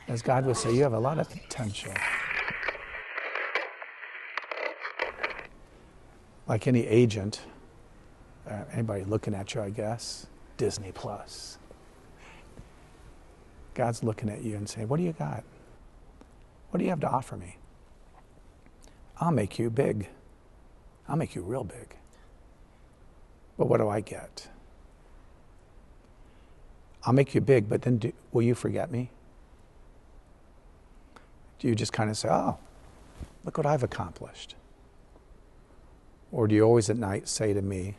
As God would say, you have a lot of potential. Like any agent, anybody looking at you, I guess, Disney Plus. God's looking at you and saying, what do you got? What do you have to offer me? I'll make you big. I'll make you real big. But what do I get? I'll make you big, but then will you forget me? Do you just kind of say, oh, look what I've accomplished? Or do you always at night say to me,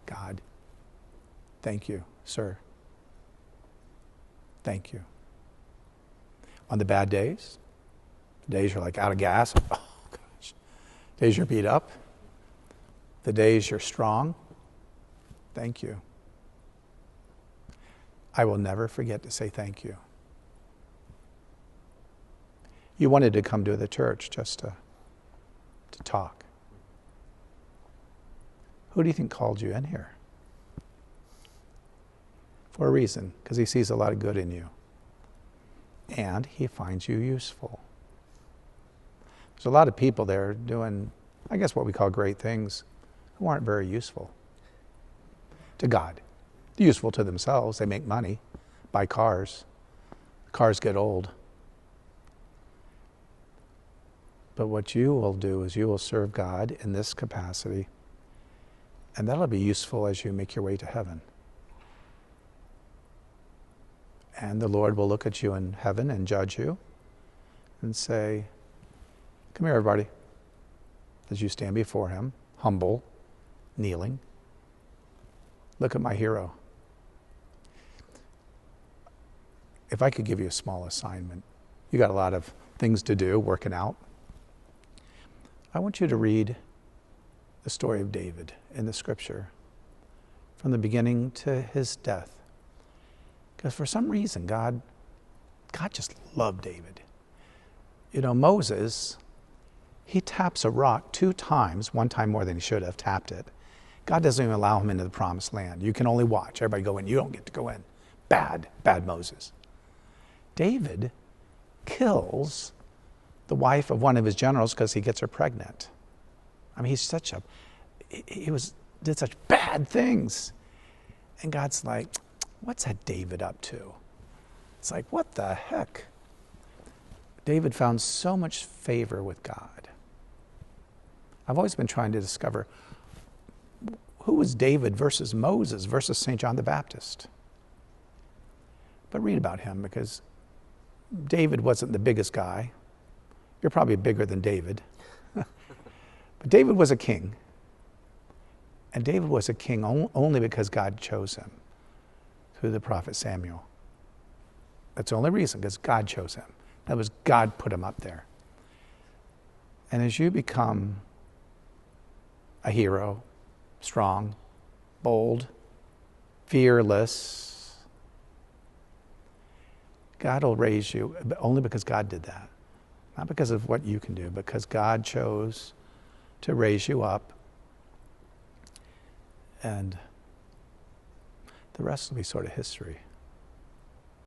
God, thank you, sir. Thank you. On the bad days, the days you're like out of gas, oh gosh, days you're beat up, the days you're strong, thank you. I will never forget to say thank you. You wanted to come to the church just to talk. Who do you think called you in here? For a reason, because he sees a lot of good in you. And he finds you useful. There's a lot of people there doing, I guess, what we call great things, who aren't very useful to God. They're useful to themselves. They make money, buy cars. Cars get old. But what you will do is you will serve God in this capacity, and that'll be useful as you make your way to heaven. And the Lord will look at you in heaven and judge you and say, come here, everybody. As you stand before him, humble, kneeling, look at my hero. If I could give you a small assignment, you got a lot of things to do, working out. I want you to read the story of David in the scripture from the beginning to his death. Because for some reason, God just loved David. You know, Moses, he taps a rock 2 times, 1 time more than he should have tapped it. God doesn't even allow him into the promised land. You can only watch. Everybody go in. You don't get to go in. Bad Moses. David kills the wife of one of his generals because he gets her pregnant. I mean, did such bad things. And God's like, what's that David up to? It's like, what the heck? David found so much favor with God. I've always been trying to discover who was David versus Moses versus St. John the Baptist. But read about him, because David wasn't the biggest guy. You're probably bigger than David. But David was a king. And David was a king only because God chose him through the prophet Samuel. That's the only reason, because God chose him. That was God put him up there. And as you become a hero, strong, bold, fearless, God will raise you, but only because God did that. Not because of what you can do, because God chose to raise you up. And the rest will be sort of history.